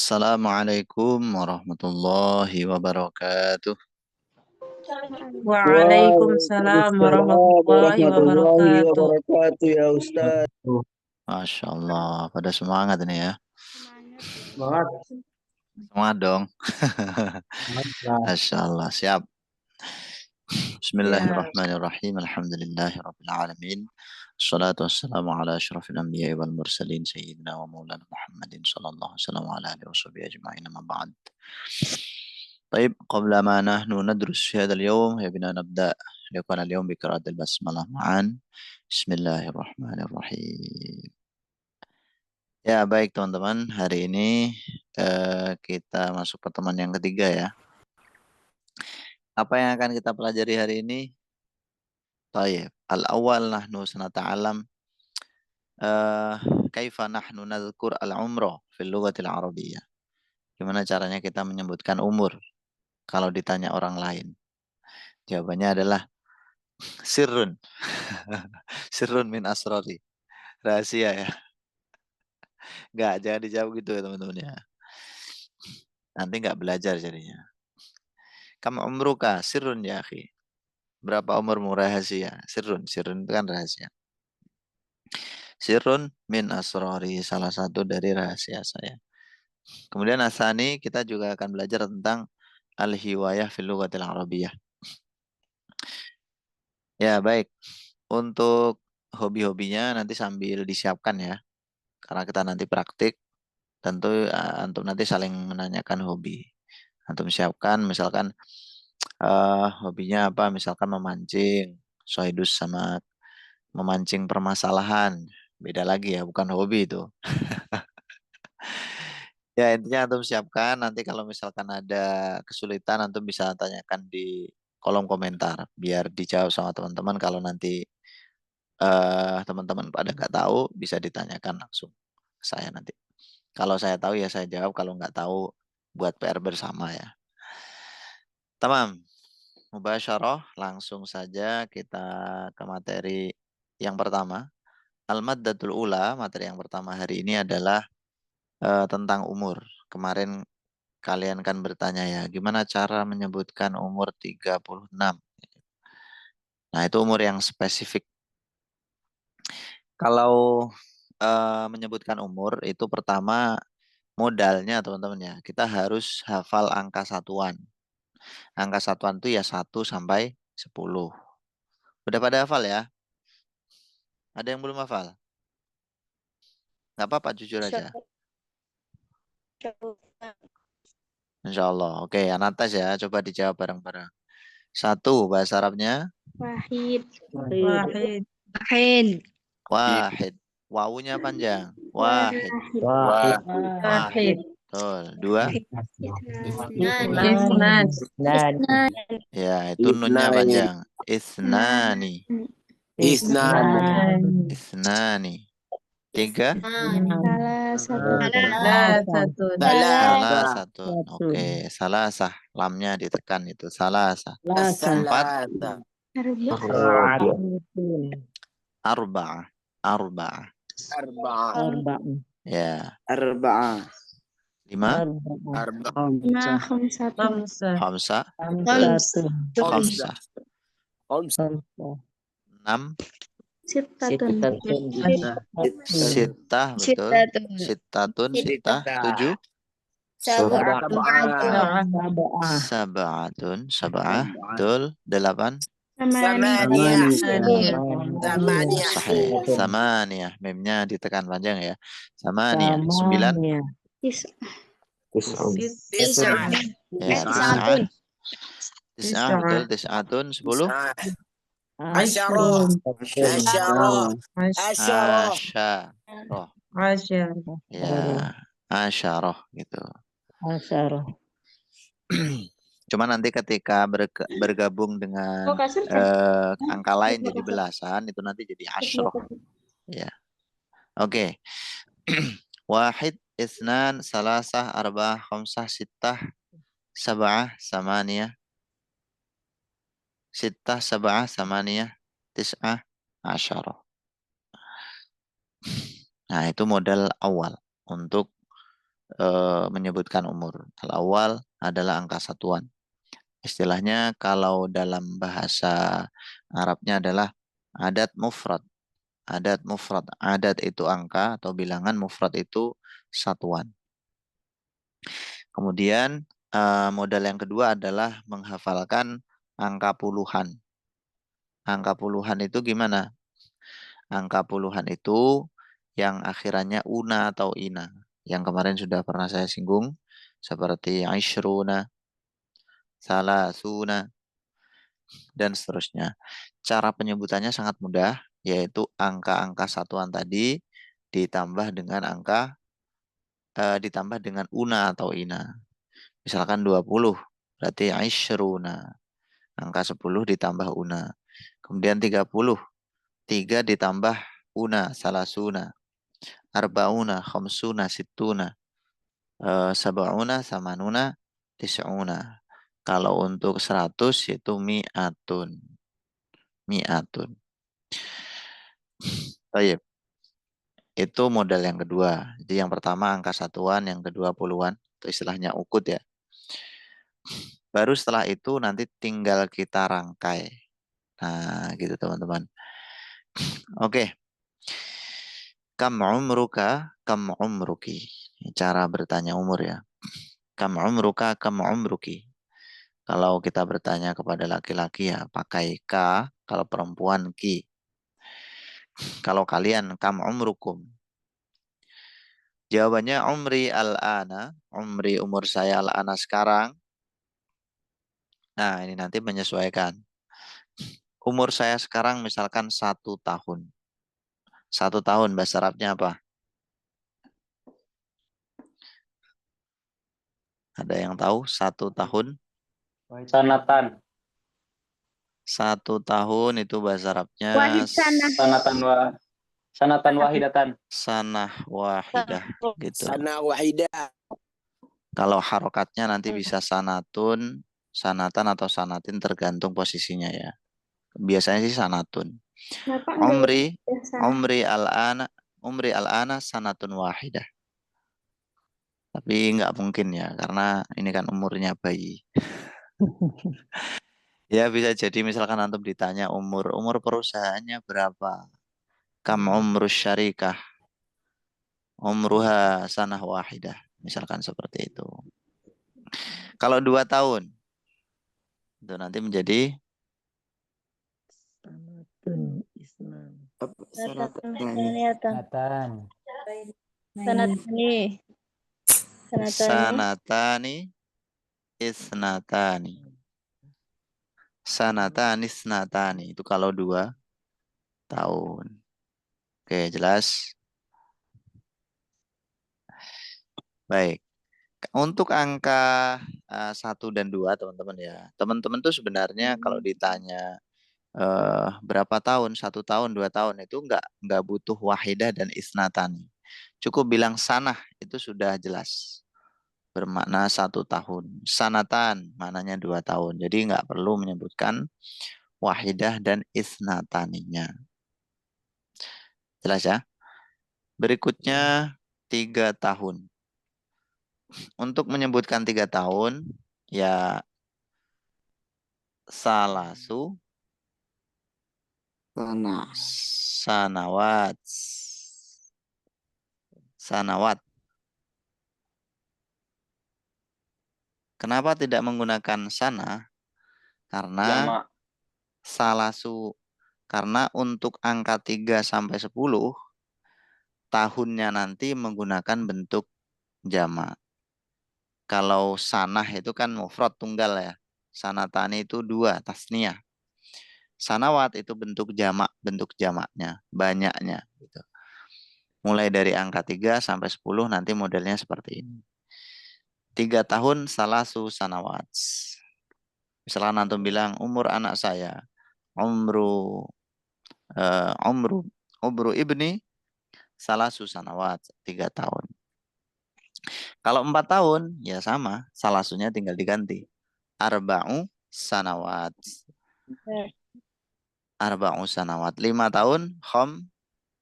Assalamualaikum warahmatullahi wabarakatuh. Waalaikumsalam Waalaikumsalam warahmatullahi warahmatullahi wabarakatuh. wabarakatuh ya Ustaz. Masya Allah, pada semangat ini ya. Semangat. Semangat dong. Semangat. Masya Allah, siap. Ya, Bismillahirrahmanirrahim. Alhamdulillahirrabbilalamin. Assalatu wassalamu ala ashrafil anbiya wal mursalin sayyidina wa maulana Muhammadin sallallahu alaihi wasallam ala alihi wa sahbihi ajma'in amma ba'd. طيب قبل ما نحن ندرس في هذا اليوم بنا نبدأ ليكون اليوم بقراءة البسملة معا. بسم الله الرحمن الرحيم. Ya, baik teman-teman. Hari ini kita masuk pertemuan yang ketiga ya. Apa yang akan kita pelajari hari ini? Baik. Al-awwal nahnu sanata'alam kaifa nahnu nadhkur al-umrah fil lughatil arabiyyah. Gimana caranya kita menyebutkan umur kalau ditanya orang lain? Jawabannya adalah sirrun. Sirrun min asrari. Rahasia ya. Enggak, jangan dijawab gitu ya teman-teman ya. Nanti enggak belajar jadinya. Kam umruka sirrun ya akhi. Berapa umurmu rahasia? Sirrun, sirrun itu kan rahasia. Sirrun min asrari, salah satu dari rahasia saya. Kemudian asani kita juga akan belajar tentang al-hiwayah fil lughatil arabiyyah. Ya, baik. Untuk hobi-hobinya nanti sambil disiapkan ya. Karena kita nanti praktik, tentu antum nanti saling menanyakan hobi. Antum siapkan misalkan hobinya apa? Misalkan memancing, soidus sama memancing permasalahan. Beda lagi ya, bukan hobi itu. Ya, intinya antum siapkan. Nanti kalau misalkan ada kesulitan, antum bisa tanyakan di kolom komentar. Biar dijawab sama teman-teman. Kalau nanti teman-teman pada nggak tahu, bisa ditanyakan langsung ke saya nanti. Kalau saya tahu ya saya jawab. Kalau nggak tahu, buat PR bersama ya. Tamam. Mubasyarah, langsung saja kita ke materi yang pertama. Al-maddatul ula, materi yang pertama hari ini adalah tentang umur. Kemarin kalian kan bertanya ya, gimana cara menyebutkan umur 36? Nah, itu umur yang spesifik. Kalau menyebutkan umur itu pertama modalnya teman-teman ya, kita harus hafal angka satuan. Angka satuan itu ya 1 sampai 10. Udah pada hafal ya? Ada yang belum hafal? Nggak apa-apa, jujur aja. Insya Allah. Oke, Anatas ya. Coba dijawab bareng-bareng. 1, bahasa Arabnya. Wahid. Wahid. Wahid. Wahid. Wawunya panjang. Wahid. Wahid. Wahid. Betul. 2. Isnan. Ya, itu nunnya panjang. Isnani. Isnani. 3. Salah satu. Oke, salasah. Lamnya ditekan itu. Salasah. 4. Arba'ah. Arba'ah. Ya. 5. Khamsah. Khamsah. 6. Sitah, betul. Sittatun, sitah. 7. Sab'atun, sab'ah. Betul. 8. Sahih. Samaniyah. Memnya ditekan panjang ya. Samaniyah. 9. Ya, tis'ah. Tis'ah, betul. Tis'atun. 10. Asyarah. Ya, asyarah gitu. Cuma nanti ketika bergabung dengan angka lain jadi belasan, itu nanti jadi asyroh. Ya. Oke. Wahid, isnan, salasah, arba'ah, khamsah, sittah, sab'ah, samaniyah. Sittah, sab'ah, samaniyah, tis'ah, asyarah. Nah, itu modal awal untuk menyebutkan umur. Al-awwal adalah angka satuan. Istilahnya kalau dalam bahasa Arabnya adalah adat mufrad. Adat mufrad. Adat itu angka atau bilangan, mufrad itu satuan. Kemudian modal yang kedua adalah menghafalkan angka puluhan. Angka puluhan itu gimana? Angka puluhan itu yang akhirannya una atau ina. Yang kemarin sudah pernah saya singgung. Seperti aishruna, salasuna, dan seterusnya. Cara penyebutannya sangat mudah, yaitu angka-angka satuan tadi ditambah dengan ditambah dengan una atau ina. Misalkan 20, berarti aishruna. Angka 10 ditambah una. Kemudian 30, 3 ditambah una, salasuna. Arbauna, khamsuna, sittuna. Sab'una, samanuna, tis'una. Kalau untuk 100 itu mi'atun. Mi'atun. Baik. Itu modal yang kedua. Jadi yang pertama angka satuan, yang kedua puluhan. Itu istilahnya ukut ya. Baru setelah itu nanti tinggal kita rangkai. Nah, gitu teman-teman. Oke. Kam umruka, kam umruki. Cara bertanya umur ya. Kam umruka, kam umruki. Kalau kita bertanya kepada laki-laki ya pakai ka, kalau perempuan ki. Kalau kalian kam umrukum. Jawabannya umri al-ana, umri umur saya al-ana sekarang. Nah, ini nanti menyesuaikan. Umur saya sekarang misalkan 1 tahun. 1 tahun bahasa Arabnya apa? Ada yang tahu 1 tahun? Sanatan. 1 tahun itu bahasa Arabnya Wahid sanah. Sanatan wahidatan. sanah wahidah gitu. Sana wahida. Kalau harokatnya nanti bisa sanatun, sanatan atau sanatin tergantung posisinya ya. Biasanya sih sanatun. Umri al-ana sanatun wahidah. Tapi nggak mungkin ya karena ini kan umurnya bayi. Ya bisa jadi misalkan antum ditanya umur perusahaannya berapa? Kam umrus syarikah? Umruha sanah wahidah. Misalkan seperti itu. Kalau 2 tahun itu nanti menjadi Sanatan. Sanatani. sanatani isnatani. Sanatani isnatani. Itu kalau 2 tahun. Oke, jelas? Baik. Untuk angka 1 dan 2 teman-teman ya. Teman-teman tuh sebenarnya kalau ditanya berapa tahun, 1 tahun, 2 tahun itu nggak butuh wahidah dan isnatani. Cukup bilang sanah itu sudah jelas. Bermakna 1 tahun. Sanatan maknanya 2 tahun. Jadi nggak perlu menyebutkan wahidah dan isnataninya. Jelas ya? Berikutnya 3 tahun. Untuk menyebutkan 3 tahun, ya salasu sanawat. Sanawat. Kenapa tidak menggunakan sana? Karena Jamak. salasu. Karena untuk angka 3 sampai 10, tahunnya nanti menggunakan bentuk jamak. Kalau sanah itu kan mufrad tunggal ya. Sanatani itu 2, tasniyah. Sanawat itu bentuk jamaknya, banyaknya. Gitu. Mulai dari angka 3 sampai 10 nanti modelnya seperti ini. 3 tahun salasu sanawat. Misalnya antum bilang umur anak saya, umru ibni salasu sanawat, 3 tahun. Kalau 4 tahun, ya sama, salasunya tinggal diganti. Arba'u sanawat. Arba'u sanawat. 5 tahun, khom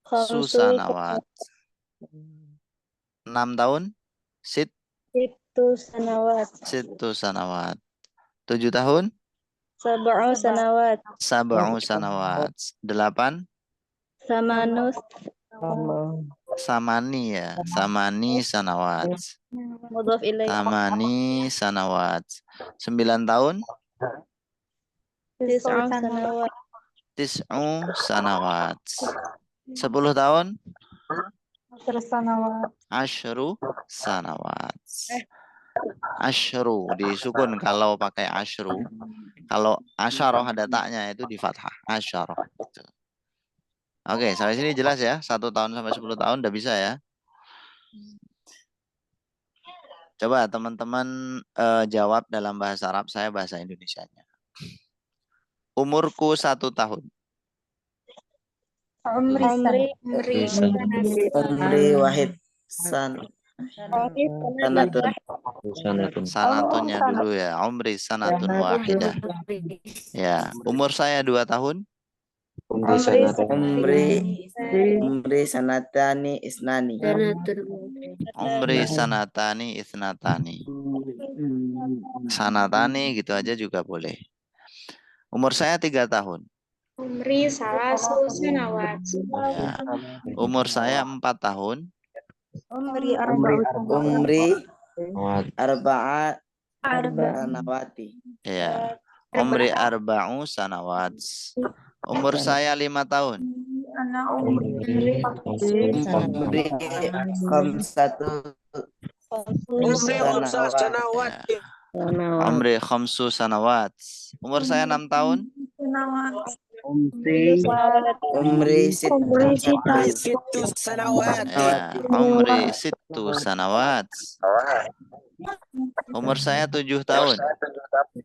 susanawat. 6 tahun, Sittu sanawat. Sittu sanawat. 7 tahun? Sab'u sanawat. Sab'u sanawat. 8? Samanus. Samani ya. Samani sanawat. Mudhaf ilaih. Samani sanawat. 9 tahun? Tis'u sanawat. Tis'u sanawat. 10 tahun? Asyru sanawat. Asyru disukun kalau pakai asyru. Kalau asyarah ada taknya itu di fathah. Asyarah. Gitu. Oke, sampai sini jelas ya. 1 tahun sampai 10 tahun udah bisa ya. Coba teman-teman jawab dalam bahasa Arab, saya bahasa Indonesianya. Umurku 1 tahun. Umri wahid Sanatunnya dulu ya. Umri sanatun wahidah. Ya, umur saya 2 tahun. umri sanatani isnani. Umri sanatani isnatani. Sanatani gitu aja juga boleh. Umur saya 3 tahun. Umri salasu sanawat. Ya. Umur saya 4 tahun. Umri Arba'a sanawati. Ya. Umri arba'u sanawat. Umur saya 5 tahun. umri khamsatu sanawat. Ya. Umri khamsu sanawat. Umur saya 6 tahun. Umri Sittu sanawat. Ya. Umri sittu sanawat. Umur saya 7 tahun.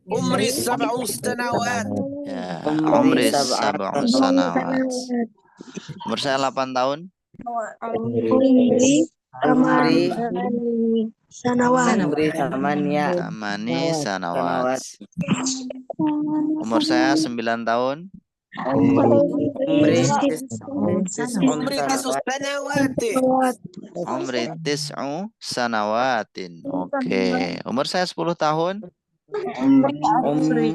Umri sab'u sanawat. Ya. Umri sab'u sanawat. Umur saya 8 tahun. Umri samania. Samani sanawat. Umur saya 9 tahun. Umri Umri tis'u sanawatin. Oke. Umur saya 10 tahun. umri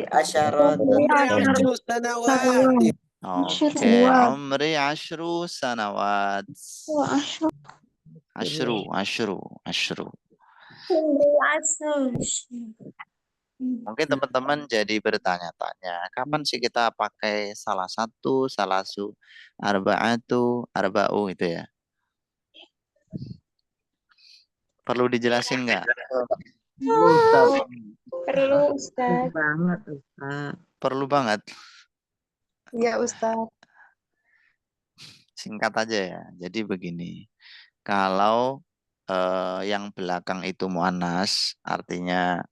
asyarat. Oke. Umri asyru sanawat. Asyru. Mungkin teman-teman jadi bertanya-tanya, kapan sih kita pakai salah satu, salasu, arba'atu, arba'u itu ya? Perlu dijelasin nggak? Perlu Ustaz. Perlu banget. Ya Ustaz. Singkat aja ya. Jadi begini, kalau yang belakang itu muannas, artinya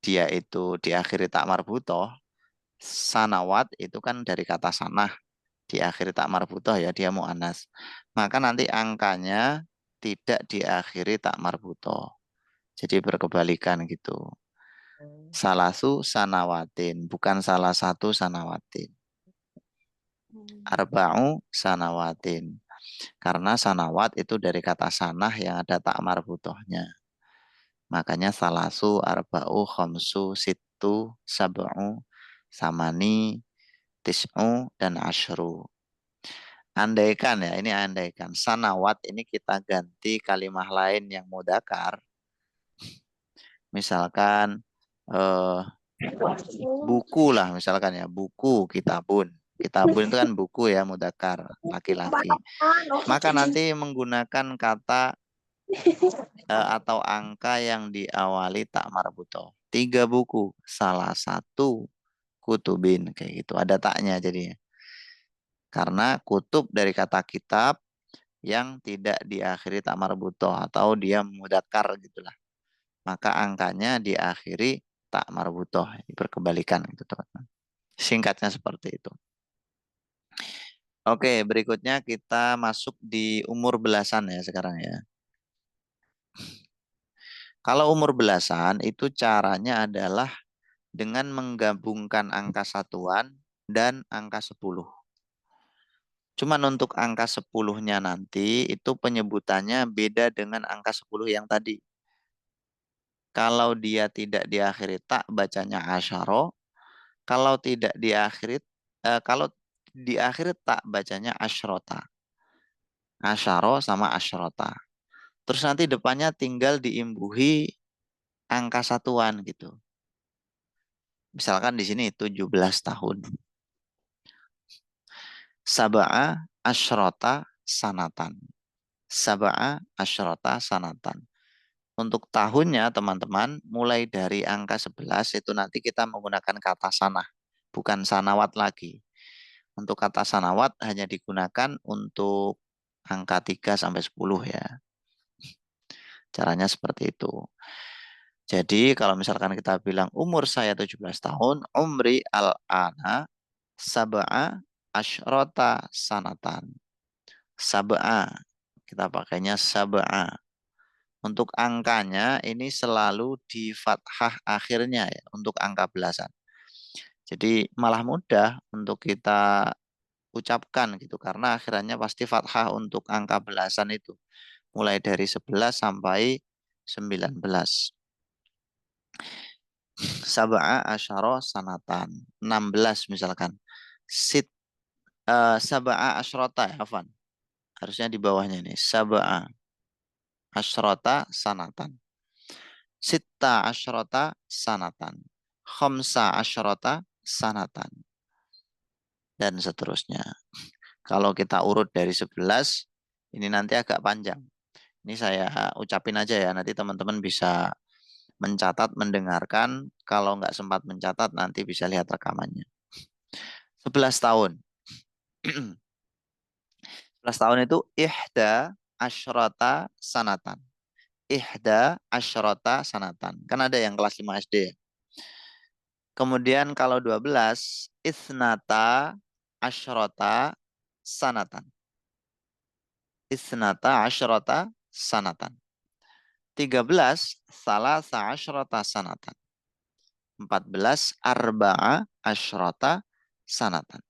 dia itu diakhiri tak marbutoh, sanawat itu kan dari kata sanah, diakhiri tak marbutoh ya, dia muannas. Maka nanti angkanya tidak diakhiri tak marbutoh. Jadi berkebalikan gitu. Salasu sanawatin, bukan salah satu sanawatin. Arba'u sanawatin. Karena sanawat itu dari kata sanah yang ada tak marbutohnya. Makanya salasu, arba'u, khamsu, sittu, sab'u, samani, tis'u, dan asyru. Andaikan ya, ini andaikan. Sanawat ini kita ganti kalimah lain yang mudakar. Misalkan buku lah misalkan ya. Buku, kitabun. Kitabun itu kan buku ya, mudakar, laki-laki. Maka nanti menggunakan kata atau angka yang diawali tak marbutoh. 3 buku, salah satu kutubin, kayak gitu. Ada taknya jadinya. Karena kutub dari kata kitab yang tidak diakhiri tak marbutoh atau dia mudakar gitulah. Maka angkanya diakhiri tak marbutoh, berkebalikan gitu teman-teman. Singkatnya seperti itu. Oke, berikutnya kita masuk di umur belasan ya sekarang ya. Kalau umur belasan itu caranya adalah dengan menggabungkan angka satuan dan angka 10. Cuman untuk angka 10-nya nanti itu penyebutannya beda dengan angka 10 yang tadi. Kalau dia tidak diakhiri tak bacanya asyaro. Kalau tidak diakhiri kalau diakhiri tak bacanya asyrota. Asyaro sama asyrota. Terus nanti depannya tinggal diimbuhi angka satuan gitu. Misalkan di sini 17 tahun. Sab'a asyrota sanatan. Sab'a asyrota sanatan. Untuk tahunnya teman-teman, mulai dari angka 11 itu nanti kita menggunakan kata sanah, bukan sanawat lagi. Untuk kata sanawat hanya digunakan untuk angka 3 sampai 10 ya. Caranya seperti itu. Jadi kalau misalkan kita bilang umur saya 17 tahun, umri al-ana sab'a asyrota sanatan. Sab'a, kita pakainya sab'a. Untuk angkanya ini selalu di fathah akhirnya ya, untuk angka belasan. Jadi malah mudah untuk kita ucapkan gitu, karena akhirannya pasti fathah untuk angka belasan itu. Mulai dari 11 sampai 19. Sab'a asyara sanatan. 16 misalkan. Sab'a asyrota ya, Afan. Harusnya di bawahnya ini. Sab'a asyrota sanatan. Sitta asyrota sanatan. Khamsa asyrota sanatan. Dan seterusnya. Kalau kita urut dari 11, ini nanti agak panjang. Ini saya ucapin aja ya, nanti teman-teman bisa mencatat, mendengarkan. Kalau nggak sempat mencatat, nanti bisa lihat rekamannya. 11 tahun. 11 tahun itu ihda asyrota sanatan. Ihda asyrota sanatan. Kan ada yang kelas 5 SD. Kemudian kalau 12, isnata asyrota sanatan. Isnata asyrota sanatan. 13, salasa asyrota sanatan. 14, arba'a asyrota sanatan.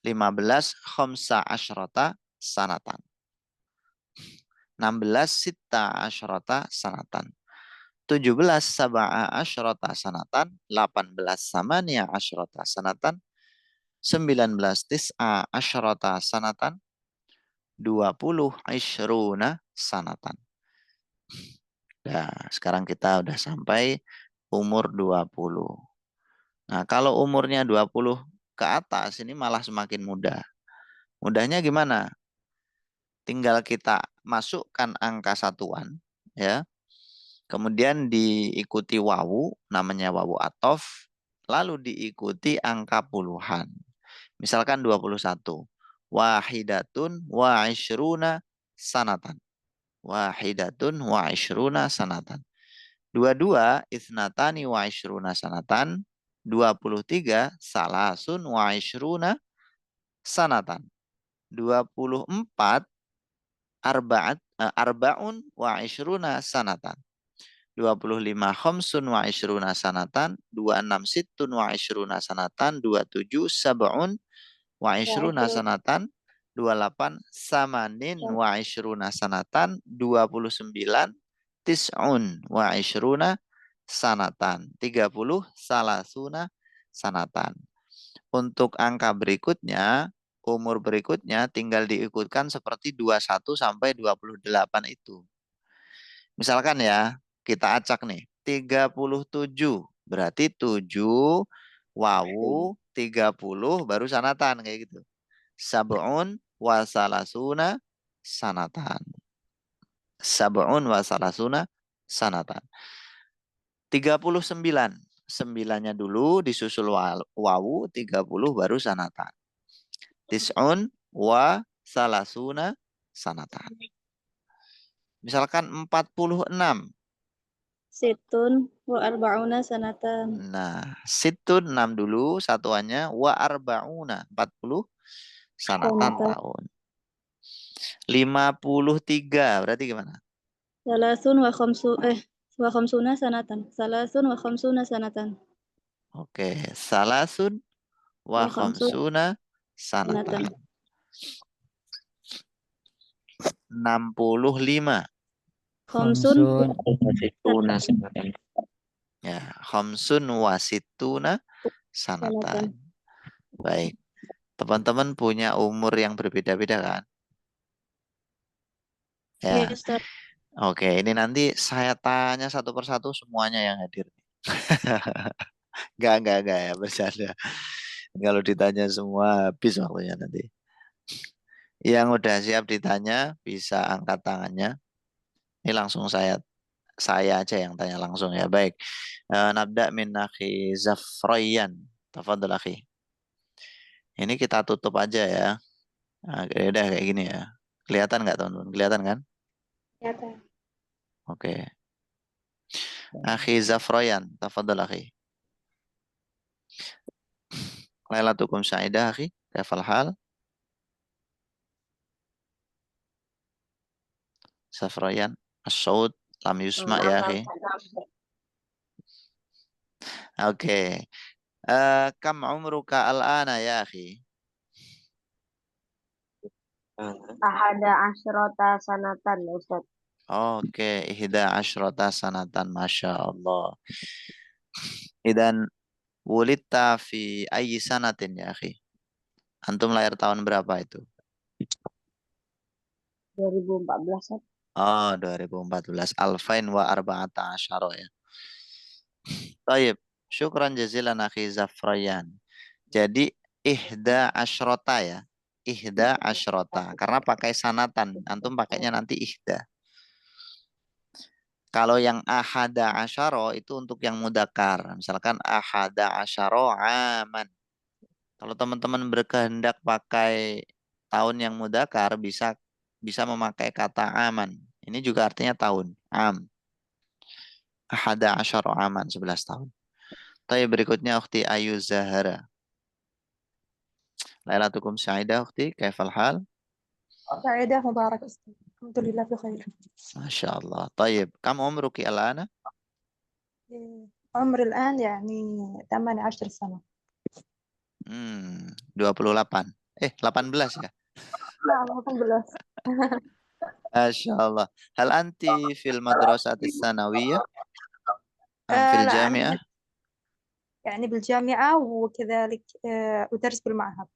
15, khamsa asyrota sanatan. 16, sitta asyrota sanatan. 17, sab'a asyrota sanatan. 18, samania asyrota sanatan. 19, tis'a asyrota sanatan. 20, isyruna sanatan. Nah, sekarang kita udah sampai umur 20. Nah, kalau umurnya 20 ke atas ini malah semakin mudah. Mudahnya gimana? Tinggal kita masukkan angka satuan ya. Kemudian diikuti wawu, namanya wawu athof, lalu diikuti angka puluhan. Misalkan 21. Wahidatun wa isyruna sanatan. Wahidatun wa isyruna sanatan. 22 isnatani wa isyruna sanatan. 23 salasun wa isyruna sanatan. 24 arba'un wa isyruna sanatan. 25 khamsun wa isyruna sanatan. 26 sittun wa isyruna sanatan. 27 sab'un wa isyruna sanatan. 28 samanin wa isyruna sanatan. 29 tis'un wa isyruna sanatan. 30 salasuna sanatan. Untuk angka berikutnya, umur berikutnya tinggal diikutkan seperti 21 sampai 28 itu. Misalkan ya, kita acak nih, 37 berarti 7 wawu 30 baru sanatan kayak gitu. Sab'un wa salasuna sanatan. Sab'un wa salasuna sanatan. 39. 9-nya dulu disusul wawu 30 baru sanatan. Tis'un wa salasuna sanatan. Misalkan 46. Situn wa arba'una sanatan. Nah, situn 6 dulu satuannya, wa arba'una 40 sanatan tahun. 53 berarti gimana? Salasun wa khamsuna sanatan. Salasun wa khamsuna sanatan. Oke, salasun wa khamsuna sanatan. 65. Khamsun Wasituna sanatan. Ya, khamsun wasituna sanatan. sanatan. Baik. Teman-teman punya umur yang berbeda-beda kan? Ya, Ya. Ustaz. Oke, ini nanti saya tanya satu persatu semuanya yang hadir. Enggak ya, bercanda. Kalau ditanya semua habis waktunya nanti. Yang udah siap ditanya bisa angkat tangannya. Ini langsung saya aja yang tanya langsung ya. Baik. Nabda min akhi Zafrayan. Tafadhol akhi. Ini kita tutup aja ya. Nah, udah kayak gini ya. Kelihatan nggak teman-teman? Kelihatan kan? Kelihatan. Oke. Akhi Zafrayan. Tafadhol akhi. Lailatukum sa'idah akhi. Kaifal hal? Zafrayan. As-saud. Lam yusma ya akhi. Oke. Kam umruka al-ana ya akhi? Ahada asyrota sanatan, Ustaz. Oke, ihda asyrata sanatan, masya Allah. Idan wulidta fi ayyi sanatin ya akhi? Antum lahir tahun berapa itu? 2014, Ustaz. Oh, 2014. Alfain wa arba'ata asyara ya. Taib, syukran jazilan akhi Zafrayan. Jadi ihda asyrota ya. Ihda asyrota. Karena pakai sanatan. Antum pakainya nanti ihda. Kalau yang ahada asyaro itu untuk yang mudakar. Misalkan ahada asyaro aman. Kalau teman-teman berkehendak pakai tahun yang mudakar bisa memakai kata aman. Ini juga artinya tahun. Am. Ahada asyaro aman 11 tahun. Tapi berikutnya ukhti Ayu Zahara. Lailatukum sa'idah ukhti. Kaifal hal? سعيدة مبارك أستاذ الحمد لله بخير. Masya Allah. Tayyib. Kam umruki alana? عمري الآن يعني 18 سنة. 28. 18 ya? نعم الحمد لله. Masya Allah. Hal anti fil madrasatis sanawiyah? Am fil لا أنا jami'ah? يعني بالجامعة وكذلك أدرس بالمعهد.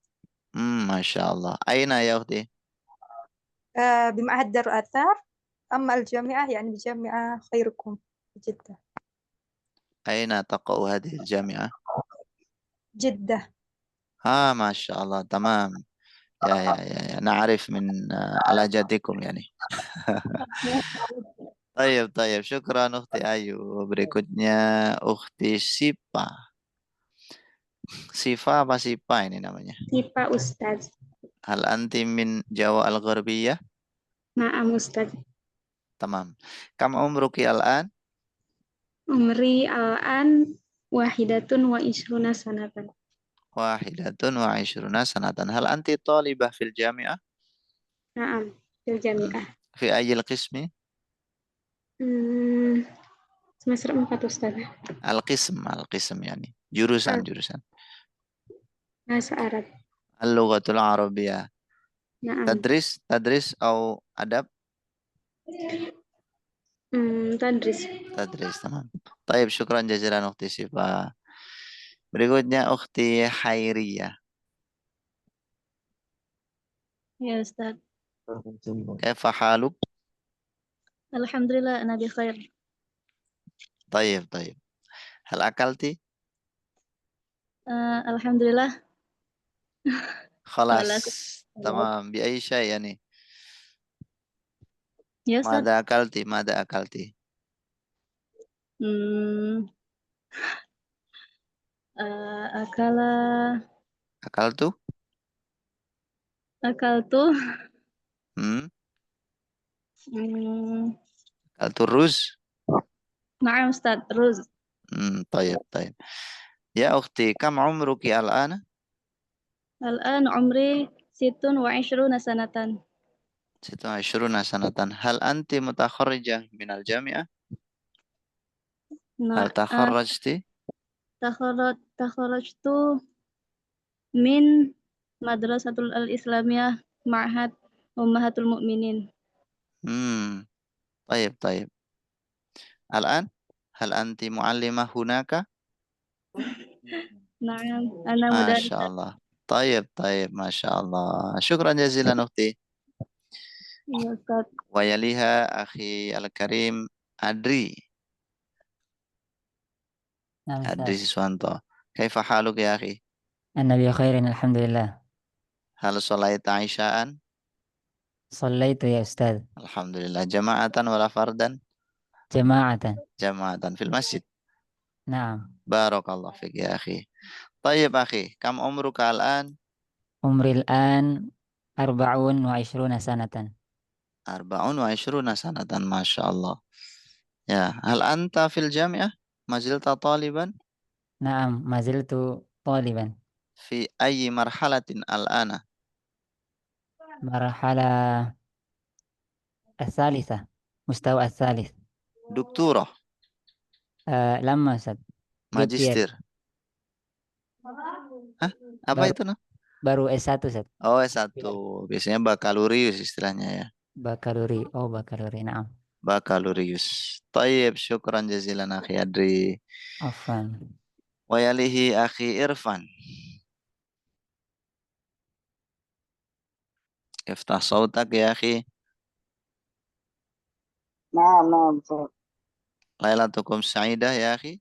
Masya Allah. Aina ya ukhti? بمعهد دار الآثار. أما الجامعة يعني بجامعة خيركم جدة. Aina taqa'u hadhihi jami'ah? جدة. Masya Allah. Tamam. Ya. Na'arif min alajatikum yani. Tayyib. Syukran ukhti Ayu. Berikutnya ukhti Sipa. Sifa apa Sipa ini namanya? Sipa Ustaz. Hal anti min Jawa al-Gharbiyah? Na'am Ustaz. Tamam. Kam umruki al-an? Umri al-an wahidatun wa ishruna sanatan. Wahidatun wa ishruna sanatan. Hal anti talibah fil jami'ah? Na'am, fil jami'ah. Fi ayyil qismi? Semester 4 Ustaz. Al-qism yani. Jurusan. Bahasa Arab. Al-lughatul arabiyah. Na'am. Tadris atau adab? Tadris. Tamam. Taib, syukran jazilan ukhti Sifa. Berikutnya ukhti Hairiyah. Ya Ustaz. Kaifa haluk? Alhamdulillah ana bi khair. Taib. Hal akalti? Alhamdulillah. Khalas. Khalas. Tamam. Bi ayyi syai yani? Ya Ustaz. Mada akalti? Akala Akaltu? akaltu Akaltu ruz? Na'am Ustaz, ruz. Taib. Ya ukhti, kam umruki al-ana? Al-an umri situn wa ishruna sanatan. 26 sanatan. Hal anti mutakharrijah minal jami'ah? Hal takharrajti? Takharrajtu min Madrasatul Al-Islamiyah Ma'had Ummahatul Mukminin. طيب طيب. الآن هل أنت معلمة هناك؟ Naam, ana ما شاء mudarrisah. الله. طيب طيب ما شاء الله. شكرا جزيلا أختي. Ya, Ustaz. ويليها أخي الكريم أدري نعم أدري أستاذ. سوانتو. كيف حالك يا أخي؟ أنا بخير الحمد لله. هل صليت عشاء؟ صليت يا أستاذ. الحمد لله. جماعة ولا فردا؟ جماعة. جماعة في المسجد. نعم. بارك الله فيك يا أخي. طيب أخي، كم عمرك الآن؟ عمري الآن 24 سنة. 24 سنة ما شاء الله. يا هل أنت في الجامعة؟ ما زلت طالبا؟ نعم ما زلت طالبا. في أي مرحلة الآن؟ مرحلة الثالثة، مستوى الثالث. دكتورة؟ لما أستاذ. ماجستير؟ Hah? Apa itu nah? baru S1 Ustaz. Oh S1. Biasanya bakalorius istilahnya ya. Bakalori. Oh bakalori. Naam. Bakalorius. طيب شكرا جزيلا أخي أدري. Afwan. ويليه أخي إرفان. افتح صوتك يا أخي. نعم نعم Ustaz. ليلتكم سعيدة يا أخي.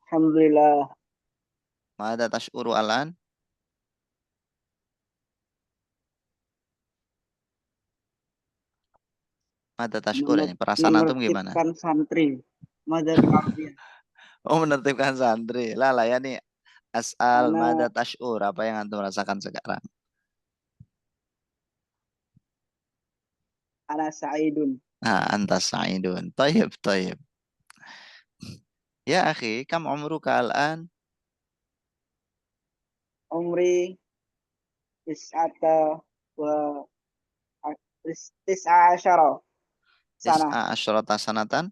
الحمد لله. ماذا تشعر الآن؟ Mada tashkur ini perasaan antum gimana? Menertibkan santri. Madzhab Arabiyah. Oh menertibkan santri. Lah ya nih asal Ana- mada tashkur apa yang antum rasakan sekarang? Ana sa'idun. Nah, anta sa'idun. Tayyib, tayyib. Ya akhi, kam umruka al-an? Umri tis'ata wa tis'a asyara sana. Tis'a asyrata sanatan?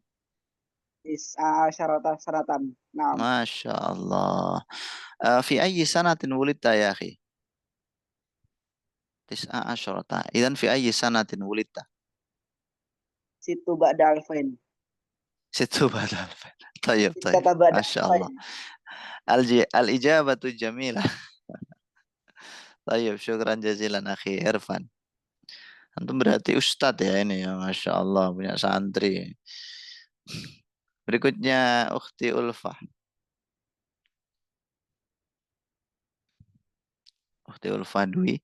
Tis'a asyarata sanatan. Naam. Masya Allah. Fi ayyi sanatin wulidta ya akhi? Tis'a asyrata. Idan fi ayyi sanatin wulidta? Situ ba'da alfain. Situ badal. Tayyib, tayyib. Kata ba'da Masya Allah. Al-ijabatu jamilah. Tayyib, syukran jazilan akhi Irfan. Antum berarti ustadz ya ini ya, Masya Allah punya santri. Berikutnya Ukhti Ulfah. Ukhti Ulfah Dwi.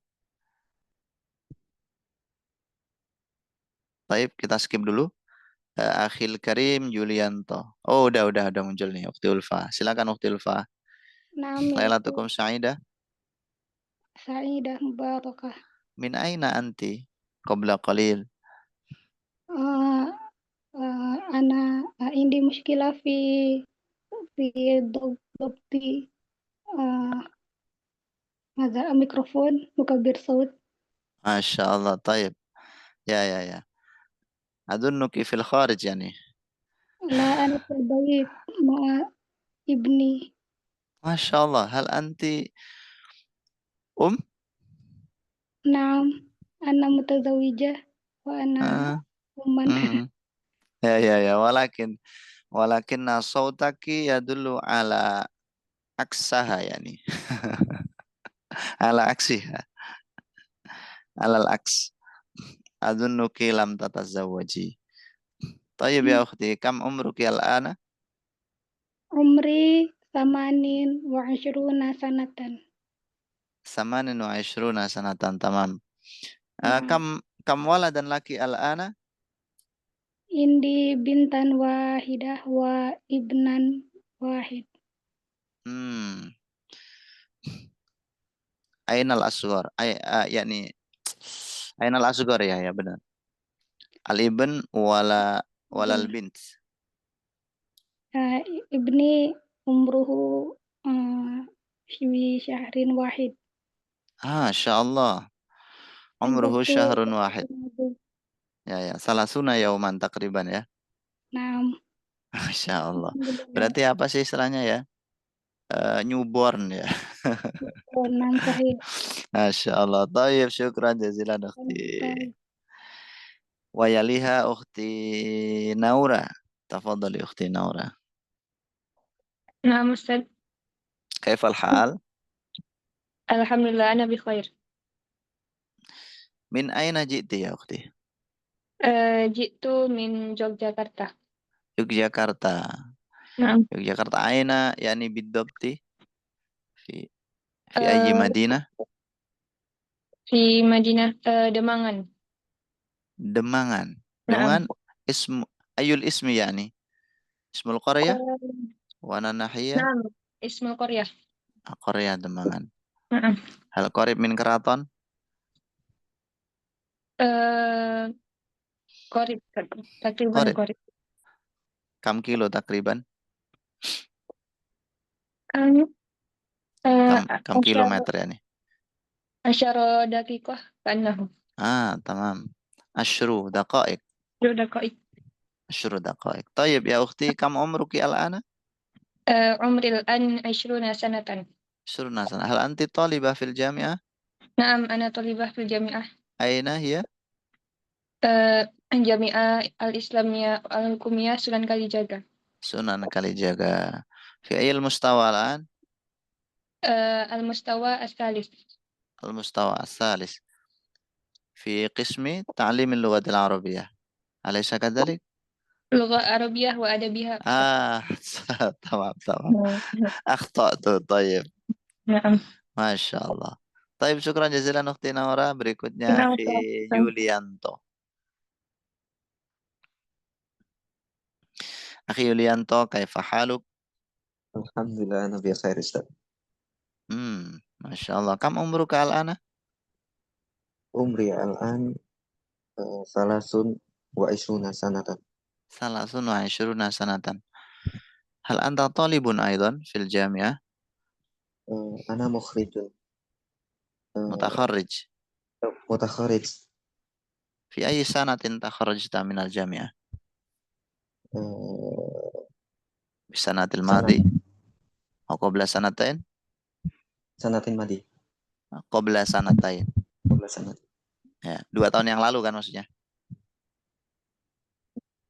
Baik, kita skip dulu. Akhil Karim Julianto. Oh, udah muncul nih Ukhti Ulfah. Silakan Ukhti Ulfah. Naam ya Lailatukum Sa'idah. Sa'idah Mubarakah. Min aina anti? Qabla qalil. أنا عندي مشكلة في ضبط هذا الميكروفون مكبر صوت. Masya Allah. Taib. Ya. Adunnuki fil kharij yani. لا أنا في البيت مع ابني. Masya Allah. Hal anti نعم أنا متزوجة وأنا أما. Ya. Walakin sautaki yadullu ala aksaha yani. Ala aksiha. Alal aks. Adunnuki lam tatazawwaji. Tayyib ya ukhti, kam umruki al-ana? عمري 28 سنة. 28 sanatan tamam. نعم. Kam waladan laki al-ana? عندي بنتا واحدة وابنا واحد. Ainal asghar. Yani Ainal asghar ya benar. Al-ibn walal bint. ابني عمره في شهر واحد. Masya Allah. Umruhu الضبط syahrun wahid. Ya. Salasuna yauman takriban ya. نعم. Masya Allah. الحمد لله. Berarti apa sih istilahnya ya? newborn ya. نعم صحيح. Masya Allah. Tayyib, syukran jazilan ukhti. Wayaliha ukhti Naura. Tafadhali ukhti Naura. نعم أستاذ. كيف الحال؟ الحمد لله أنا بخير. من أين جئت يا أختي؟ جئت من يوغياكرتا. يوغياكرتا. نعم. يوغياكرتا أين يعني بالضبط؟ في أي مدينة؟ في مدينة دمنgan. دمنgan. نعم. دمنgan اسم أي الاسم يعني؟ اسم القرية؟ وأنا ناحية؟ نعم اسم القرية. قرية دمنgan. نعم. هل قريب من كراton؟ قريب تقريبا قريب. قريب. كم كيلو تقريبا؟ كم كيلومتر يعني؟ 10 دقيقة كأنه. تمام. 10 دقائق. 10 دقائق. 10 دقائق. طيب يا أختي كم عمرك الآن؟ عمري الآن 20 سنة. 20 سنة. هل أنت طالبة في الجامعة؟ نعم أنا طالبة في الجامعة. أين هي؟ الجامعة الإسلامية الحكومية Sunan Kalijaga. سنن كاليجاغا. في أي المستوى الآن؟ المستوى الثالث. المستوى الثالث في قسم تعليم اللغة العربية، أليس كذلك؟ لغة عربية وأدبية. تمام تمام. أخطأت. طيب. نعم. ما شاء الله. طيب شكرا جزيلا أختي نورا. Berikutnya نعم. أخي Yulianto. أخي يوليانتو كيف حالك؟ الحمد لله أنا بخير أستاذ. ما شاء الله. كم عمرك الآن؟ عمري الآن 23 سنة. 23 سنة. هل أنت طالب أيضا في الجامعة؟ أنا مخرج. متخرج. متخرج. في أي سنة تخرجت من الجامعة؟ السنة الماضية أو قبل سنتين؟ سنة الماضية. قبل سنتين. قبل سنة. Ya, 2 tahun yang lalu kan maksudnya?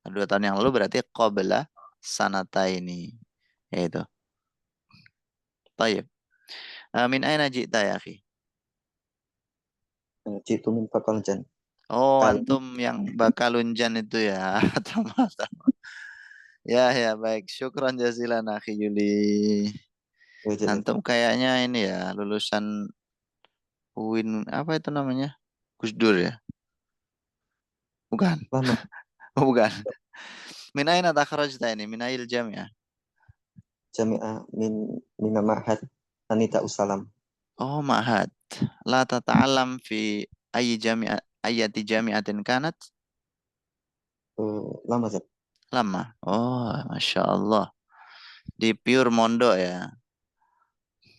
2 tahun yang lalu berarti qabla sanataini. Yaitu. Tayyib. Min aina ji'ta ya akhi? Jitu min Bakalunjan. Oh, antum yang Bakalunjan itu ya. Sama-sama. Ya, baik. Syukran jazilan akhi Yuli. Antum kayaknya ini ya, lulusan UIN, apa itu namanya? Gus Dur ya? Bukan. Oh, bukan. Min aina takharajta ini? Min ayil jami'ah? Jami'ah min ma'had Anita Usalam. Oh, ma'had. La tata'alam fi ayati jami'atin kanat? Lama Zat. Lama. Oh, Masya Allah. Di pure mondok ya.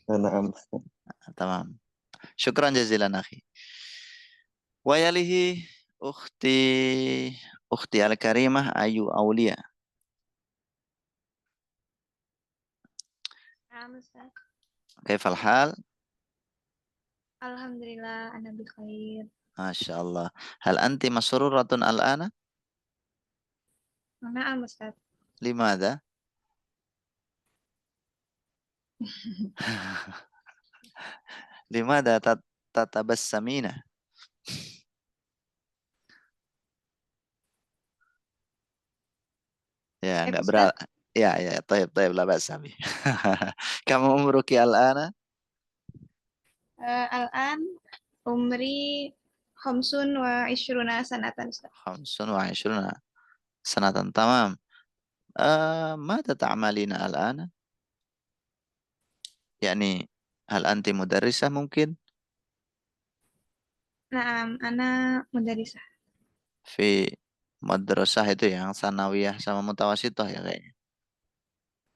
Naam. Tamam. Syukran jazilan akhi. Wa yalihi ukhti al-karimah Ayu Aulia. نعم أستاذ. كيف الحال؟ الحمد لله أنا بخير. ما شاء الله. هل أنت مسرورة الآن؟ نعم أستاذ. لماذا؟ لماذا تتبسمين؟ Ya, enggak berat. Ya, طيب لا بأس به. كم عمرك الآن؟ الآن عمري 25 سنة. 25 سنة. تمام. ماذا تعملين الآن؟ يعني هل أنت مدرسة ممكن؟ نعم أنا مدرسة. في madrasah itu yang sanawiyah sama mutawasithah ya kayaknya.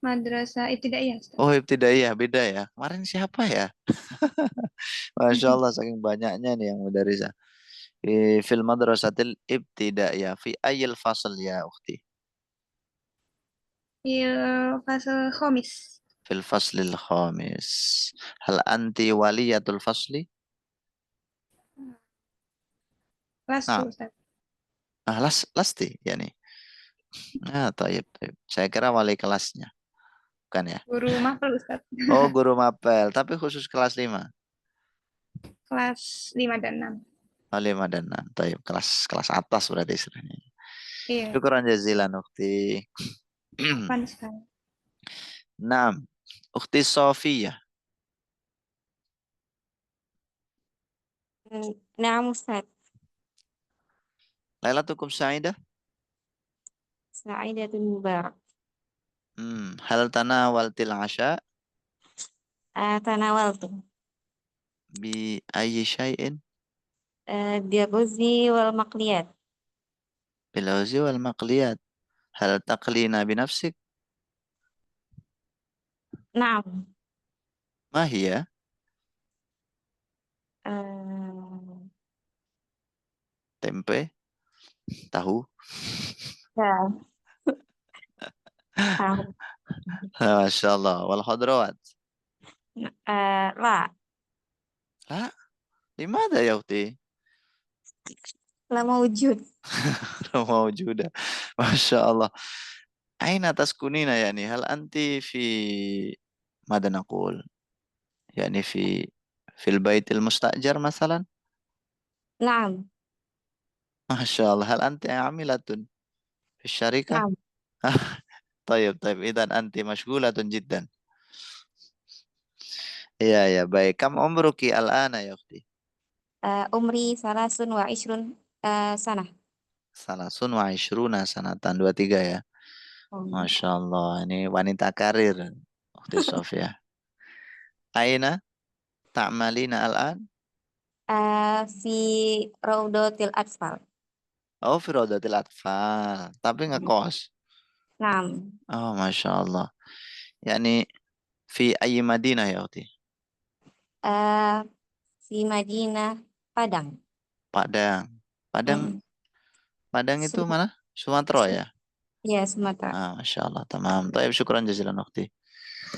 Madrasah ibtidaiyah. Oh, ibtidaiyah beda ya. Kemarin siapa ya? Masya Allah saking banyaknya nih yang mudarisah. Fil madrasatil ibtidaiyah fi ayil fasl ya ukhti? Fil fasal khamis. Fil faslil khamis. Hal anti waliyatul fasli? Kelas Nah, Ustaz. lasti, yani. Ah, taib, taib. Saya kira wali kelasnya, bukan ya? Guru mapel Ustaz. Oh, guru mapel, tapi khusus kelas 5. Kelas 5 dan 6. Oh, 5 dan 6. Taib, kelas atas berarti istilahnya. Iya. Syukran jazilan, Ukhti. Apaan Ustaz? 6. Ukhti Sofia. نعم أستاذ. Lailatukum sa'idah. سعيدة مبارك. Hal tanawaltil asya تناولت bi ayyi syai'in? بالرز والمقليات. Bil uzi wal maqliyat. Hal taqlina bi nafsik? نعم. Ma hiya? Tempe? Tahu? لا. Masya Allah. Wal khadrawat? لا. La. Limada ya ukhti? لا موجود. Mawjuda. Masya Allah. Aina taskunina yani? Hal anti fi mada naqul? Yani fil baitil mustajar masalan? نعم. Masya Allah. Hal anti amilatun fi syarikah? نعم. طيب طيب إذا أنت مشغولة جدا. Ya, baik. Kam umruki al-ana ya ukhti? عمري 23 سنة. Salasun wa ishruna sanatan. 23 ya. Masya Allah. Ini wanita karir. Ukhti Sofia. Aina ta'malina al-an? في روضة الأطفال. Oh, fi raudatil atfal. Tapi ngekos. نعم. Oh, Masya Allah. Yani fi ayyi madinah ya ukhti? في مدينة Padang. Padang. Padang itu Sum- mana? Sumatera ya? Ya, Sumatera. Ah, Masya Allah. Tamam. Taib, syukran jazilan ukhti.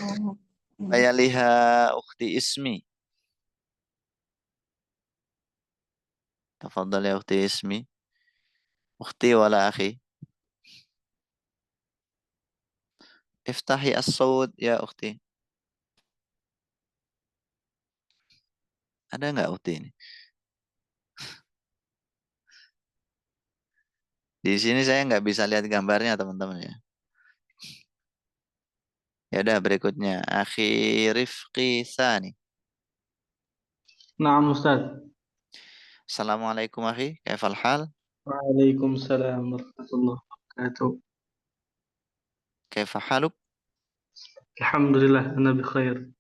Oh. Bayaliha ukhti ismi. تفضل يا أختي اسمي. أختي ولا أخي؟ افتحي الصوت يا أختي. Ada nggak Uti ini? Di sini saya nggak bisa lihat gambarnya teman-teman ya. Ya udah berikutnya. Akhi Rifqi Sani. نعم أستاذ. Assalamualaikum akhi. Kaifal hal? وعليكم السلام ورحمة الله وبركاته. Kaifa haluk? الحمد لله أنا بخير.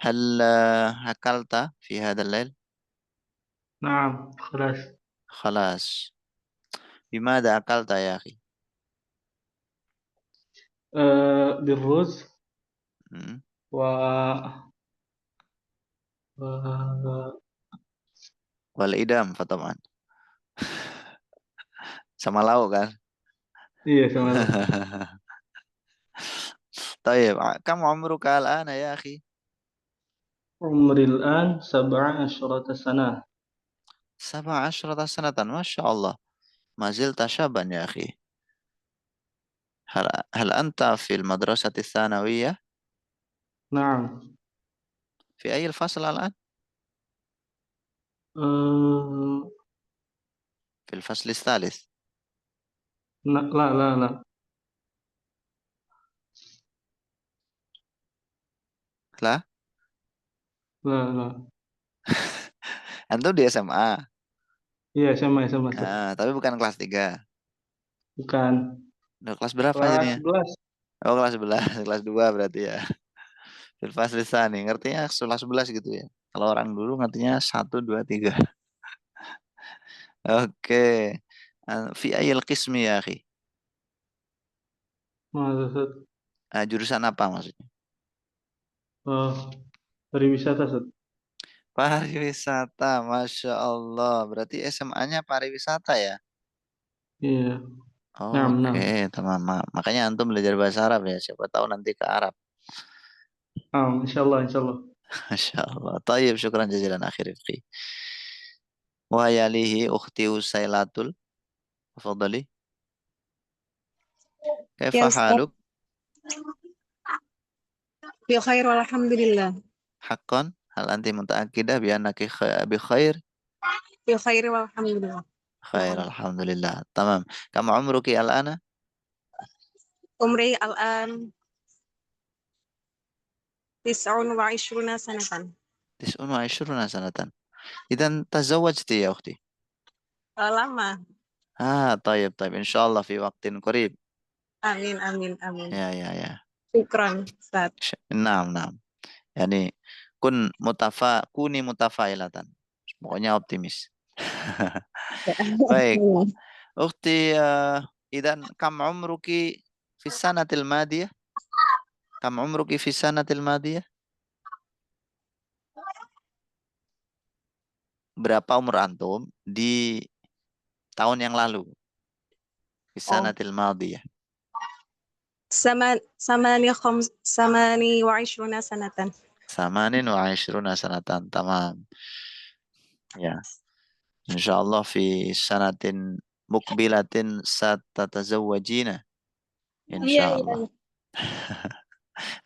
هل أكلت في هذا الليل؟ نعم خلاص. خلاص. بماذا أكلت يا أخي؟ بالرز مم. و... والإدام طبعا. Sama lauk kan? إيه sama. طيب كم عمرك الآن يا أخي؟ عمري الآن 17 سنة. 17 سنة ما شاء الله. ما زلت شابا يا أخي. هل أنت في المدرسة الثانوية؟ نعم. في أي الفصل الآن؟ في الفصل الثالث. لا لا لا. لا؟ لا لا. Antum di SMA? Iya SMA. Tapi bukan kelas 3. Bukan. Udah kelas berapa Kelas jadinya? 11. Oh, kelas 11. Kelas 2 berarti ya. Fil fasli tsani. Ngertinya kelas 11 gitu ya. Kalau orang dulu ngertinya 1, 2, 3. Oke. Fi ayil qismi ya akhi? Jurusan apa maksudnya? Pariwisata, Ustaz. Pariwisata, Masya Allah. Berarti SMA-nya pariwisata ya? Iya. نعم نعم Oke, tamam. Makanya antum belajar bahasa Arab ya. Siapa tahu nanti ke Arab. نعم إن شاء الله إن شاء الله. Masya Allah. Tayyib, syukran jazilan akhi Rifqi. Wa yalihi ukhti Usailatul. Tafadhali. Ya Kaifa Ustaz, haluk? bi khair walhamdulillah. Haqqan? Hal anti muta'akkidah bi annaki bi khair? Bi khair walhamdulillah. Khair, Na'am. alhamdulillah. Tamam. Kam umruki al-ana? Umri al-an 29 sanatan. 29 sanatan. Idan tazawwajti ya ukhti. Lama. طيب طيب إن شاء الله في وقت قريب. Amin amin amin. Ya. Syukran, Ustaz. Naam, naam. Yani kuni mutafailatan. Pokoknya optimis. Baik. Ukhti, idan kam umruki fi sanatil madiyah? Kam umruki fi sanatil madiyah? Berapa umur antum di tahun yang lalu? Fi sanatil madiyah. Samani wa 20 sanatan. 28 sanatan. Tamam. Ya. Insyaallah fi sanatin mukbilatin satatazawwajina. Insyaallah.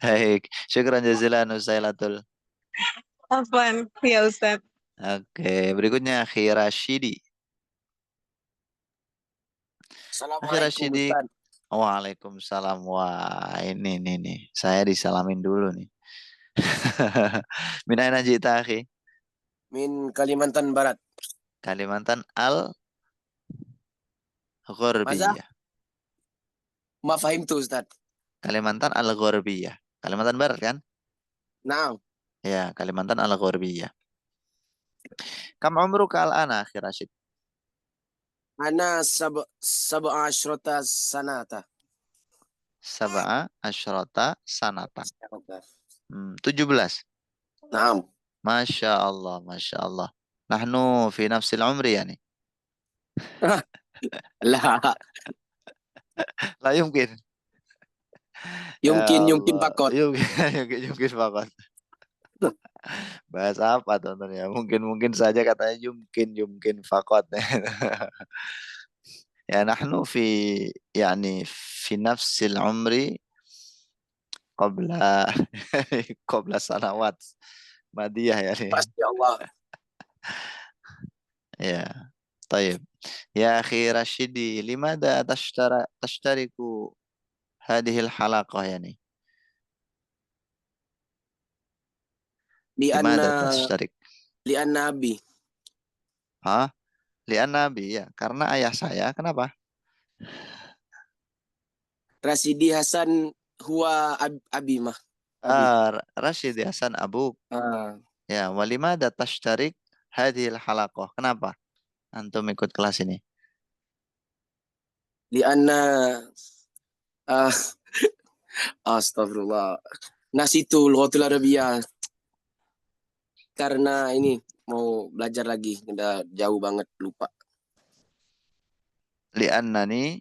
Baik, syukran jazilan Usailatul. Afwan, ya Ustaz. Oke, berikutnya Akhi Rashidi. Akhi Rashidi. Waalaikumsalam. Wah, ini. Saya disalamin dulu nih. Min aina jita, Akhi? Min Kalimantan Barat. Kalimantan Al-Gharbiyah. Ma fahimtu Ustaz. Kalimantan Al-Gharbiyah. Kalimantan Barat kan? Naam. Ya, Kalimantan Al-Gharbiyah. Kam umruka al-ana, Akhi Rashid? Ana sab'a asyrata sanata. Sab'a asyrata sanata. 17. Naam. Masya Allah, Masya Allah. Nahnu fi nafsil umri yani. La. La yumkin. Yumkin pakot. Yumkin pakot. Bahasa apa tonton ya? Mungkin saja katanya yumkin fakot. Ya nahnu yani fi nafsil umri qabla sanawat madiyah yani. Masya Allah. Ya. طيب يا أخي رشيدي لماذا تشترك هذه الحلقة يعني لماذا تشترك Li'anna abi. Li'anna abi ya karena ayah saya. Kenapa? Rasidi Hasan huwa abi mah. Rashidi Hasan abuk. Ya, walimada tashtarik hadhil halaqah. Kenapa antum ikut kelas ini? Li'anna astagfirullah. Nasitu lughatul Arabiyah. Karena ini mau belajar lagi, udah jauh banget lupa. Li'annani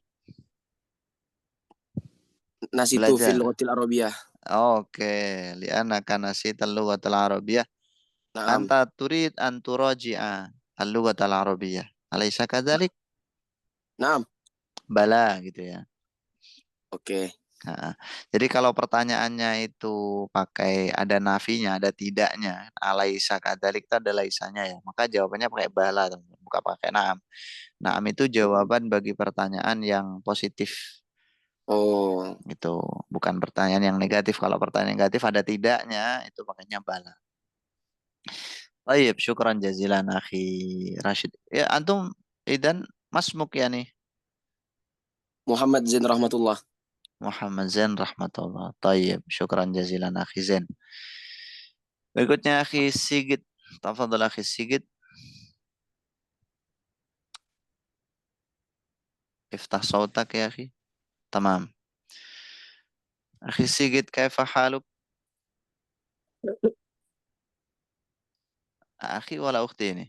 nasitu fil lughatil Arabiyah. Oke, li'annaka nasital lughatil Arabiyah. Anta turid an turaji'a al-lughatal Arabiyah. Alaysa kadzalik? Naam. Bala gitu ya. Oke. Jadi kalau pertanyaannya itu pakai ada nafinya, ada tidaknya, alaysa kadzalik itu ada laisanya ya. Maka jawabannya pakai bala, bukan pakai na'am. Na'am itu jawaban bagi pertanyaan yang positif. Oh. Itu bukan pertanyaan yang negatif. Kalau pertanyaan negatif ada tidaknya, itu pakainya bala. Baik, syukran jazilan akhi Rashid. Ya, antum idan masmuk ya nih. Muhammad Zain rahmatullah. Muhammad Zain rahmatullah. Tayyib, syukran jazilan akhi Zain. Berikutnya akhi Sigit. Tafadhal akhi Sigit. Iftah sautak ya akhi. Tamam. Akhi Sigit, kaifa haluk? Akhi wala ukhti ini.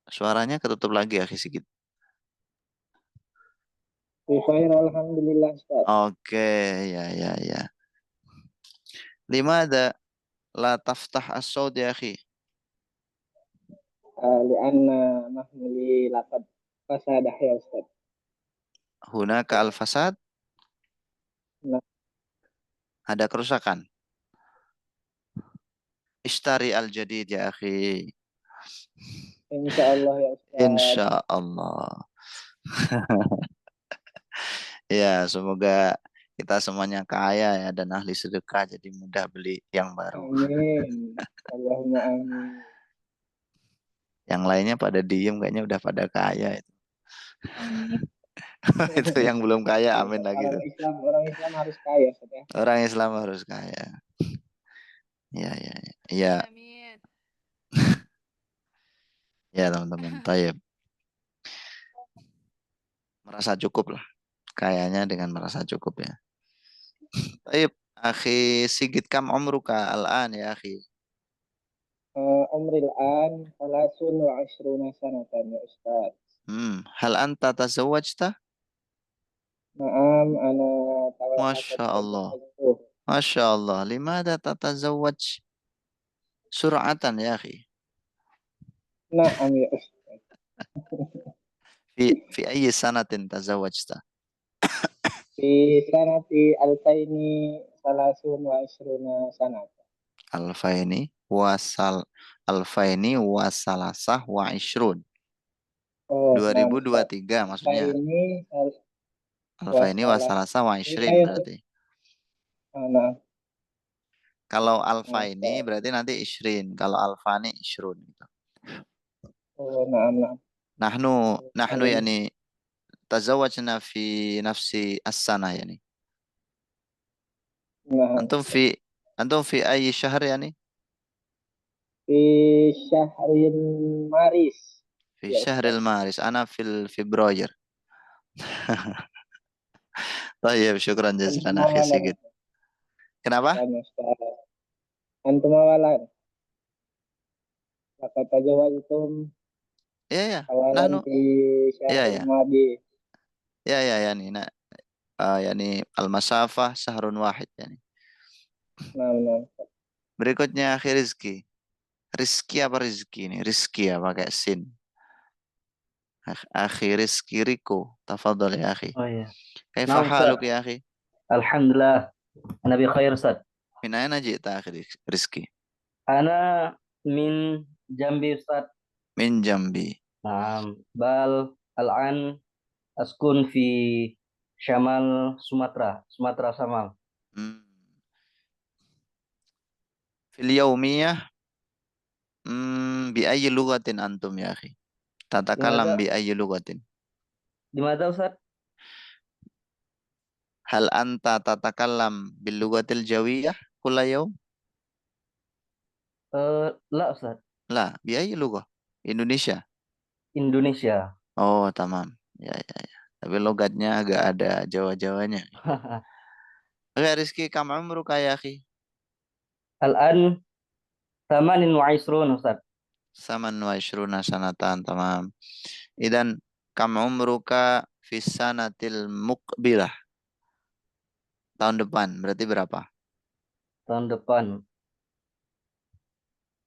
Suaranya ketutup lagi akhi Sigit. Bikhair, alhamdulillah Ustaz. Oke, ya. Limada la taftah as-saut ya akhi? Lianna mahmuli laqad fasadah ya Ustaz. Hunaka al-fasad? Nah. Ada kerusakan. Ishtari al-jadid ya akhi. Insyaallah ya Ustaz. Insyaallah. Ya, semoga kita semuanya kaya ya dan ahli sedekah jadi mudah beli yang baru. Amin. Allahumma amin. Yang lainnya pada diem kayaknya udah pada kaya itu. Amin. Itu yang belum kaya amin lagi tuh. Orang Islam harus kaya Ustaz ya. Orang Islam harus kaya. Ya. Amin. Ya teman-teman. Tayyib. Merasa cukup lah. Kayaknya dengan merasa cukup ya. Tayyib. Akhi Sigit kam umruka al-an ya akhi. Umril an 23 sanatan ya Ustaz. Hal anta tazawwajta? Naam, ana Masya Allah. Masya Allah. Limada tatazawwaj sur'atan ya akhi? Naam ya Ustaz. في أي سنة تزوجت؟ Fi sanati alfaini salasun wa isruna sanata. Alfaini wasalasah wa ishrun. Oh, 2023 maksudnya. Alfaini wasalasah wa ishrin berarti. Nah. Kalau alfa ini berarti nanti ishrin. Kalau alfani ishrun. Oh, naam. Nahnu yani tazawwajna fi nafsi as-sana yani. Antum fi ayyi syahr yani? Fi syahrin Maris. Fi syahril Maris. Ana fil Februari. Tayyib, syukran jazilan akhi Sigit. Kenapa? Antum awalan. Laqad tajawaztum. Ya. Awalan fi syahril madi. Ya yani yani al-masafah syahrun wahid yani. Nah. Berikutnya akhi Rizki. Rizki apa Rizki ini? Rizki ya pakai sin. Akhi Rizki Riko. Tafadhol ya akhi. Oh iya. Kaifa haluk ya akhi? Alhamdulillah. Ana bi khair Ustaz. Min aina jita akhi Rizki? Ana min Jambi Ustaz. Min Jambi. Naam. Bal al-an askun fi Syamal Sumatera Samal. Fil yaumiyah bi ayyi lughatin antum ya akhi? Tatakalam bi ayyi lughatin? Di mana Ustaz? Hal anta tatakalam bil lughatil jawiyah kulla yaum? La Ustaz. La, bi ayyi lughah? Indonesia. Oh, tamam. Ya. Tapi logatnya agak ada Jawa-Jawanya. Oke, Rizki, kam umruka ya akhi? Al-an 28 Ustaz. 28 sanatan, tamam. Idan kam umruka fi sanatil muqbilah? Tahun depan, berarti berapa? Tahun depan.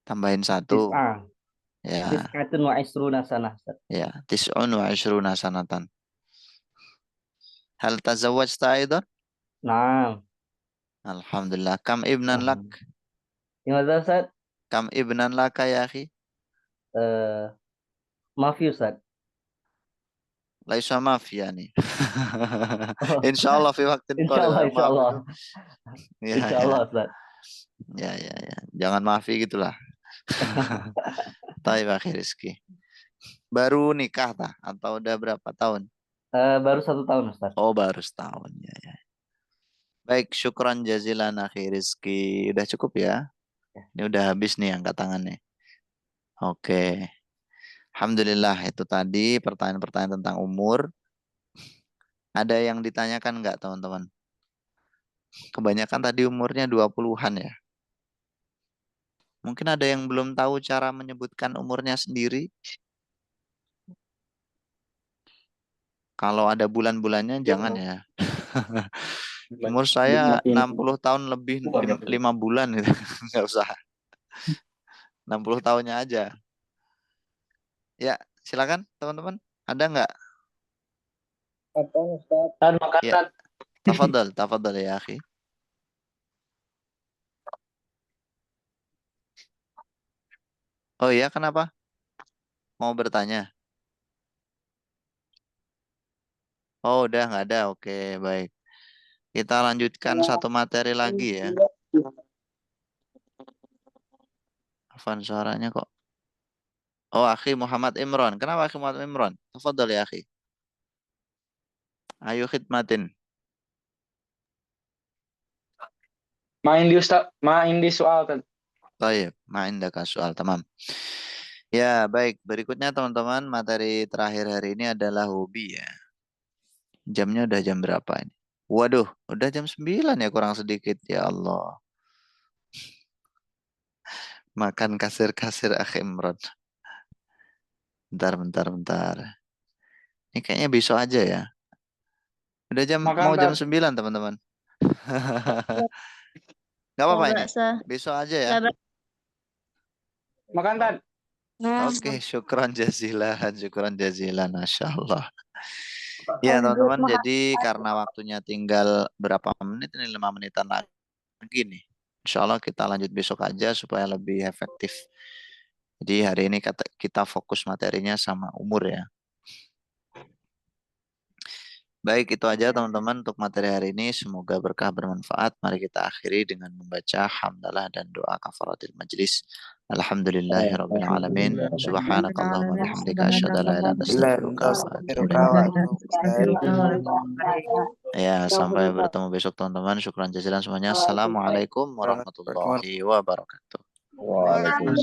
Tambahin 1. Ya. 29 sanah Ustaz. Ya, 29 sanatan. Hal tazawwajta aidan? Naam. Alhamdulillah. Kam ibnan lak? Gimana Ustaz? Kam ibnan laka ya akhi? Maafi Ustaz. Laisa maaf yani. Insyaallah fi waktin Insyaallah. Insyaallah Ustaz. Ya. Jangan maafi gitulah. Taib akhi Rizki. Baru nikah atau udah berapa tahun? Baru 1 tahun Ustaz. Oh, baru setahun ya. Baik, syukran jazilan akhi Rizki. Udah cukup ya? Ini udah habis nih angkat tangannya. Oke. Alhamdulillah, itu tadi pertanyaan-pertanyaan tentang umur. Ada yang ditanyakan nggak teman-teman? Kebanyakan tadi umurnya 20-an ya. Mungkin ada yang belum tahu cara menyebutkan umurnya sendiri. Kalau ada bulan-bulannya jangan ya. Umur saya 60 tahun lebih 5 bulan gitu. Nggak usah. 60 tahunnya aja. Ya, silakan teman-teman. Ada nggak? Apa Ustaz? Tan makan Ya. Tan. Tafadhal ya, akhi. Oh iya, kenapa? Mau bertanya? Oh, udah nggak ada. Oke, baik. Kita lanjutkan satu materi lagi ya. Afan suaranya kok. Oh, akhi Muhammad Imran. Kenapa akhi Muhammad Imran? Tafadhal ya, akhi. Ayo khidmatin. Main di soal Tan. Baik, main daka soal, tamam. Ya, baik. Berikutnya teman-teman, materi terakhir hari ini adalah hobi ya. Jamnya udah jam berapa ini? Waduh, udah jam 9 ya, kurang sedikit. Ya Allah. Makan kasir-kasir akhi Imran. Bentar. Ini kayaknya besok aja ya. Udah mau jam 9 teman-teman. Gak apa-apa ini. Besok aja ya. Makan Tan. Oke, syukran jazilan. Masya Allah. Ya teman-teman, jadi karena waktunya tinggal berapa menit ini, 5 menitan lagi nih. Insya Allah kita lanjut besok aja supaya lebih efektif. Jadi hari ini kita fokus materinya sama umur ya. Baik, itu aja teman-teman untuk materi hari ini. Semoga berkah bermanfaat. Mari kita akhiri dengan membaca hamdalah dan doa kafaratil majlis. Alhamdulillahirabbil alamin. Subhanakallahumma bihamdika asyhadu an la ilaha illa anta astaghfiruka wa atubu ilaik. Ya, sampai bertemu besok teman-teman. Syukran jazilan semuanya. Assalamualaikum warahmatullahi wabarakatuh. Waalaikumsalam.